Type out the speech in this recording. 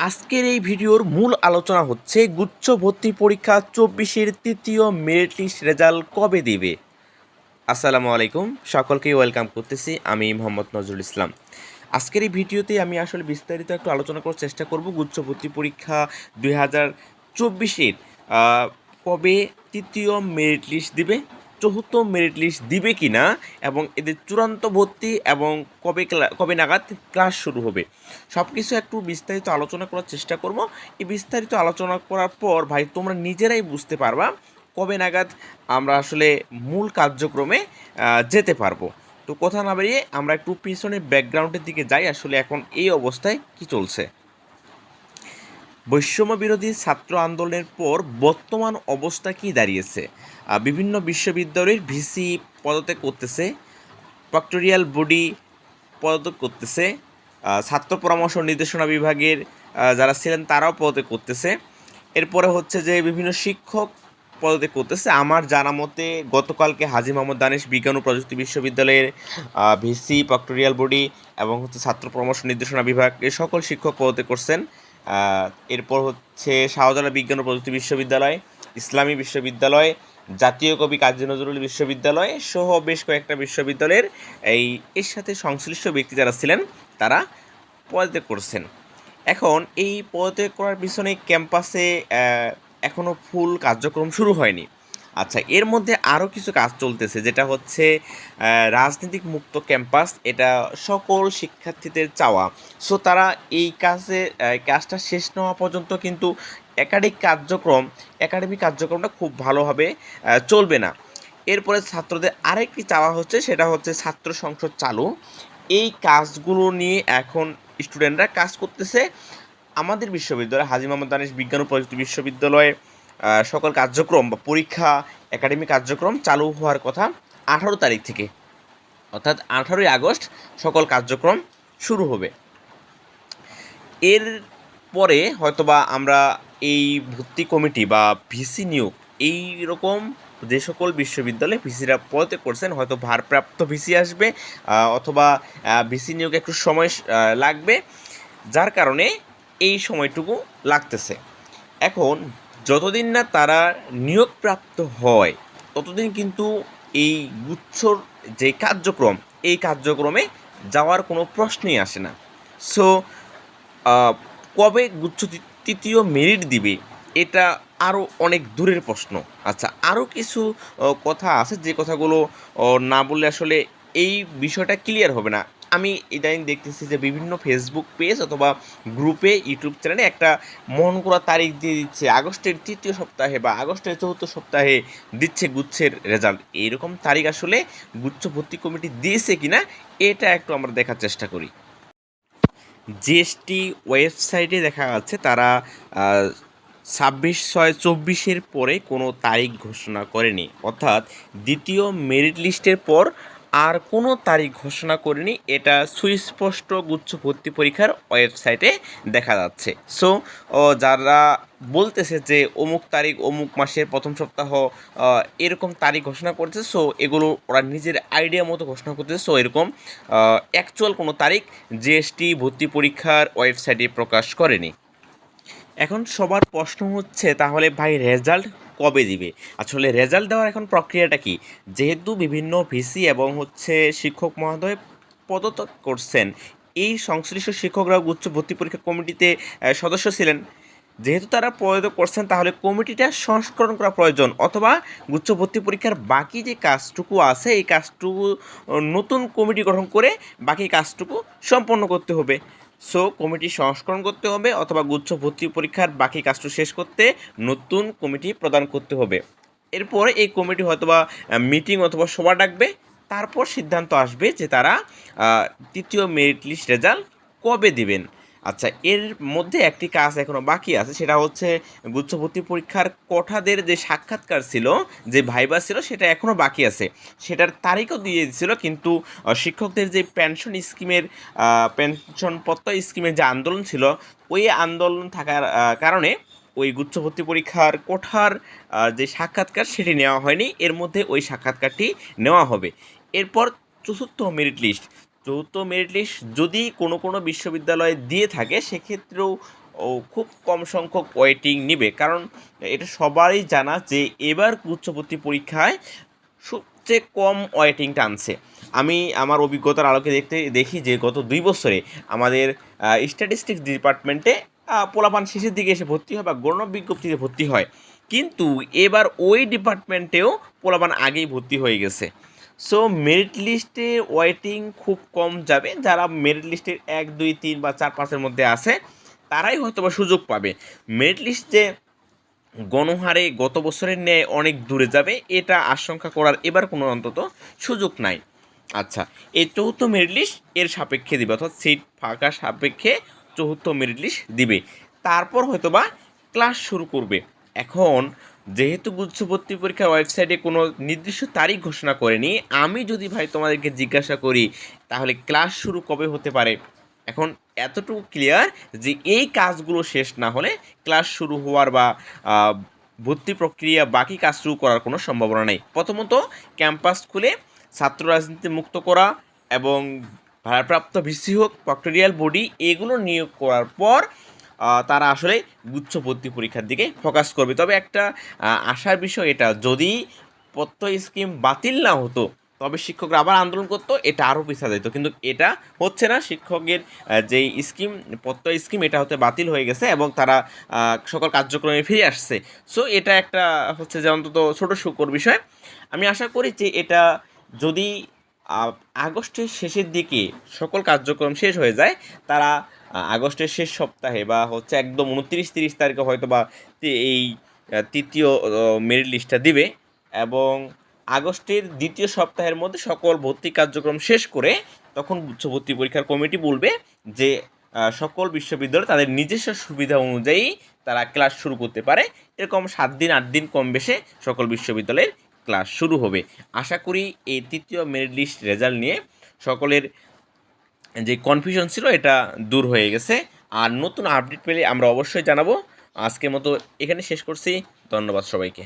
আজকের এই ভিডিওর মূল আলোচনা হচ্ছে গুচ্ছ ভর্তি পরীক্ষা 24-এর তৃতীয় মেরিট লিস্ট রেজাল্ট কবে দিবে। আসসালামু আলাইকুম, সকলকেই ওয়েলকাম করতেছি। আমি মোহাম্মদ নজরুল ইসলাম। আজকের এই ভিডিওতে আমি আসলে বিস্তারিত একটু আলোচনা করার চেষ্টা করব গুচ্ছ ভর্তি পরীক্ষা 2024-এর কবে তৃতীয় মেরিট লিস্ট দিবে, চতুর্থ মেরিট লিস্ট দিবে কি না, এবং এদের চূড়ান্ত ভর্তি এবং কবে নাগাদ ক্লাস শুরু হবে, সব কিছু একটু বিস্তারিত আলোচনা করার চেষ্টা করব। এই বিস্তারিত আলোচনা করার পর ভাই তোমরা নিজেরাই বুঝতে পারবা কবে নাগাদ আমরা আসলে মূল কার্যক্রমে যেতে পারবো। তো কথা না বাড়িয়ে আমরা একটু পিছনের ব্যাকগ্রাউন্ডের দিকে যাই, আসলে এখন এই অবস্থায় কি চলছে। বৈষম্য বিরোধী ছাত্র আন্দোলনের পর বর্তমান অবস্থা কি দাঁড়িয়েছে, বিভিন্ন বিশ্ববিদ্যালয়ের ভিসি পদত্যাগ করতেছে, প্রক্টোরিয়াল বডি পদত্যাগ করতেছে, ছাত্র পরামর্শ নির্দেশনা বিভাগের যারা ছিলেন তারাও পদত্যাগ করতেছে। এরপরে হচ্ছে যে বিভিন্ন শিক্ষক পদত্যাগ করতেছে। আমার জানা মতে গতকালকে হাজী মোহাম্মদ দানেশ বিজ্ঞান ও প্রযুক্তি বিশ্ববিদ্যালয়ের ভিসি, প্রক্টোরিয়াল বডি এবং হচ্ছে ছাত্র পরামর্শ নির্দেশনা বিভাগ এই সকল শিক্ষক পদত্যাগ করছেন। এরপর হচ্ছে শাহজালাল বিজ্ঞান ও প্রযুক্তি বিশ্ববিদ্যালয়, ইসলামী বিশ্ববিদ্যালয়, জাতীয় কবি কাজী নজরুল বিশ্ববিদ্যালয় সহ বেশ কয়েকটা বিশ্ববিদ্যালয়ের এর সাথে সংশ্লিষ্ট ব্যক্তি যারা ছিলেন তারা পদত্যাগ করছেন। এখন এই পদত্যাগ করার পিছনে ক্যাম্পাসে এখনও ফুল কার্যক্রম শুরু হয়নি। আচ্ছা, এর মধ্যে আরও কিছু কাজ চলতেছে, যেটা হচ্ছে রাজনৈতিক মুক্ত ক্যাম্পাস। এটা সকল শিক্ষার্থীদের চাওয়া। সো তারা এই কাজটা শেষ না হওয়া পর্যন্ত কিন্তু একাডেমিক কার্যক্রমটা খুব ভালোভাবে চলবে না। এরপরে ছাত্রদের আরেকটি চাওয়া হচ্ছে, সেটা হচ্ছে ছাত্র সংসদ চালু। এই কাজগুলো নিয়ে এখন স্টুডেন্টরা কাজ করতেছে। আমাদের বিশ্ববিদ্যালয় হাজী মোহাম্মদ দানেশ বিজ্ঞান ও প্রযুক্তি বিশ্ববিদ্যালয়ে সকল কার্যক্রম বা পরীক্ষা, একাডেমিক কার্যক্রম চালু হওয়ার কথা 18 তারিখ থেকে, অর্থাৎ 18ই আগস্ট সকল কার্যক্রম শুরু হবে। এর পরে হয়তোবা আমরা এই ভর্তি কমিটি বা ভিসি নিয়োগ, এই রকম যে সকল বিশ্ববিদ্যালয়ে ভিসিরা পদত্যাগ করছেন, হয়তো ভারপ্রাপ্ত ভিসি আসবে, অথবা ভিসি নিয়োগে একটু সময় লাগবে, যার কারণে এই সময়টুকু লাগতেছে। এখন যতদিন না তারা নিয়োগপ্রাপ্ত হয় ততদিন কিন্তু এই গুচ্ছর যে কার্যক্রম, এই কার্যক্রমে যাওয়ার কোনো প্রশ্নই আসে না। সো কবে গুচ্ছ তৃতীয় মেরিট দিবে এটা আরও অনেক দূরের প্রশ্ন। আচ্ছা, আরও কিছু কথা আছে যে কথাগুলো না বললে আসলে এই বিষয়টা ক্লিয়ার হবে না। আমি ইদানিং দেখতেছি যে বিভিন্ন ফেসবুক পেজ অথবা গ্রুপে, ইউটিউব চ্যানেলে একটা মন করা তারিখ দিয়ে দিচ্ছে, আগস্টের তৃতীয় সপ্তাহে বা আগস্টের চতুর্থ সপ্তাহে দিচ্ছে গুচ্ছের রেজাল্ট। এইরকম তারিখ আসলে গুচ্ছ ভর্তি কমিটি দিয়েছে কিনা এটা একটু আমরা দেখার চেষ্টা করি। জিএসটি ওয়েবসাইটে দেখা যাচ্ছে তারা 26/6/24 পরে কোনো তারিখ ঘোষণা করেনি, অর্থাৎ দ্বিতীয় মেরিট লিস্টের পর আর কোনো তারিখ ঘোষণা করেনি। এটা সুস্পষ্ট গুচ্ছ ভর্তি পরীক্ষার ওয়েবসাইটে দেখা যাচ্ছে। সো যারা বলতেছে যে অমুক তারিখ, অমুক মাসের প্রথম সপ্তাহ, এরকম তারিখ ঘোষণা করতেছে, সো এগুলো ওরা নিজের আইডিয়া মতো ঘোষণা করতেছে। সো এরকম অ্যাকচুয়াল কোনো তারিখ জিএসটি ভর্তি পরীক্ষার ওয়েবসাইটে প্রকাশ করেনি। এখন সবার প্রশ্ন হচ্ছে, তাহলে ভাই রেজাল্ট কবে দিবে? আসলে রেজাল্ট দেওয়ার এখন প্রক্রিয়াটা কি? যেহেতু বিভিন্ন ভিসি এবং হচ্ছে শিক্ষক মহোদয় পদত্যাগ করছেন, এই সংশ্লিষ্ট শিক্ষকরা উচ্চ ভর্তি পরীক্ষা কমিটিতে সদস্য ছিলেন। যেহেতু তারা পদত্যাগ করছেন, তাহলে কমিটিটা সংস্করণ করা প্রয়োজন, অথবা গুচ্ছ ভর্তি পরীক্ষার বাকি যে কাজটুকু আছে এই কাজটুকু নতুন কমিটি গঠন করে বাকি কাজটুকু সম্পন্ন করতে হবে। সো কমিটি সংস্করণ করতে হবে, অথবা গুচ্ছ ভর্তি পরীক্ষার বাকি কাজটু শেষ করতে নতুন কমিটি প্রদান করতে হবে। এরপরে এই কমিটি হয়তোবা মিটিং অথবা সভা ডাকবে, তারপর সিদ্ধান্ত আসবে যে তারা তৃতীয় মেরিট লিস্ট রেজাল্ট কবে দিবেন। আচ্ছা, এর মধ্যে একটি কাজ এখনও বাকি আছে, সেটা হচ্ছে গুচ্ছ ভর্তি পরীক্ষার কোঠাদের যে সাক্ষাৎকার ছিল, যে ভাইবা ছিল, সেটা এখনও বাকি আছে। সেটার তারিখও দিয়ে দিয়েছিল, কিন্তু শিক্ষকদের যে পেনশনপত্র স্কিমের যে আন্দোলন ছিল, ওই আন্দোলন থাকার কারণে ওই গুচ্ছ ভর্তি পরীক্ষার কোঠার যে সাক্ষাৎকার সেটি নেওয়া হয়নি। এর মধ্যে ওই সাক্ষাৎকারটি নেওয়া হবে। এরপর চতুর্থ মেরিট লিস্ট, যৌথ মেরিট লিস্ট যদি কোনো কোনো বিশ্ববিদ্যালয়ে দিয়ে থাকে সেক্ষেত্রেও খুব কম সংখ্যক ওয়েটিং নিবে, কারণ এটা সবারই জানা যে এবার উচ্চভর্তি পরীক্ষায় সবচেয়ে কম ওয়েটিং টানছে। আমি আমার অভিজ্ঞতার আলোকে দেখি যে গত 2 বছরে আমাদের স্ট্যাটিস্টিক্স ডিপার্টমেন্টে পোলাপান শেষের দিকে এসে ভর্তি হয় বা গণ বিজ্ঞপ্তিতে ভর্তি হয়, কিন্তু এবার ওই ডিপার্টমেন্টেও পোলাপান আগেই ভর্তি হয়ে গেছে। সো মেরিট লিস্টে ওয়েটিং খুব কম যাবে, যারা মেরিট লিস্টের 1, 2, 3 বা 4, 5-এর মধ্যে আছে তারাই হয়তো বা সুযোগ পাবে। মেরিট লিস্টে গণহারে গত বছরের ন্যায় অনেক দূরে যাবে এটা আশঙ্কা করার এবার কোনো অন্তত সুযোগ নাই। আচ্ছা, এই চতুর্থ মেরিট লিস্ট এর সাপেক্ষে দিবে, অর্থাৎ সিট ফাঁকা সাপেক্ষে চতুর্থ মেরিট লিস্ট দিবে, তারপর হয়তোবা ক্লাস শুরু করবে। এখন যেহেতু গুচ্ছভর্তি পরীক্ষার ওয়েবসাইটে কোনো নির্দিষ্ট তারিখ ঘোষণা করেনি, আমি যদি ভাই তোমাদেরকে জিজ্ঞাসা করি তাহলে ক্লাস শুরু কবে হতে পারে, এখন এতটুকু ক্লিয়ার যে এই কাজগুলো শেষ না হলে ক্লাস শুরু হওয়ার বা ভর্তি প্রক্রিয়া বাকি কাজ শুরু করার কোনো সম্ভাবনা নেই। প্রথমত ক্যাম্পাস খুলে ছাত্র রাজনীতি মুক্ত করা এবং ভারপ্রাপ্ত ভিসি হোক প্রক্টোরিয়াল বডি এগুলো নিয়োগ করার পর তারা আসলে গুচ্ছ ভর্তি পরীক্ষার দিকে ফোকাস করবে। তবে একটা আশার বিষয় এটা, যদি প্রত্যয় স্কিম বাতিল না হতো তবে শিক্ষকরা আবার আন্দোলন করতো, এটা আরও পিছা যেত, কিন্তু এটা হচ্ছে না। শিক্ষকের যেই স্কিম প্রত্যয় স্কিম এটা হতে বাতিল হয়ে গেছে এবং তারা সকল কার্যক্রমে ফিরে আসছে। সো এটা একটা হচ্ছে যে অন্তত ছোটো সুখর বিষয়। আমি আশা করি যে এটা যদি আগস্টের শেষের দিকে সকল কার্যক্রম শেষ হয়ে যায়, তারা আগস্টের শেষ সপ্তাহে বা হচ্ছে একদম 29-30 তারিখে হয়তো বা এই তৃতীয় মেরিট লিস্টটা দিবে এবং আগস্টের দ্বিতীয় সপ্তাহের মধ্যে সকল ভর্তি কার্যক্রম শেষ করে তখন উচ্চ ভর্তি পরীক্ষার কমিটি বলবে যে সকল বিশ্ববিদ্যালয় তাদের নিজস্ব সুবিধা অনুযায়ী তারা ক্লাস শুরু করতে পারে। এরকম 7 দিন 8 দিন কম বেশে সকল বিশ্ববিদ্যালয়ের ক্লাস শুরু হবে। আশা করি এই তৃতীয় মেরিট লিস্ট রেজাল্ট নিয়ে সকলের যে কনফিউশন ছিল এটা দূর হয়ে গেছে। আর নতুন আপডেট পেলে আমরা অবশ্যই জানাবো। আজকের মতো এখানে শেষ করছি। ধন্যবাদ সবাইকে।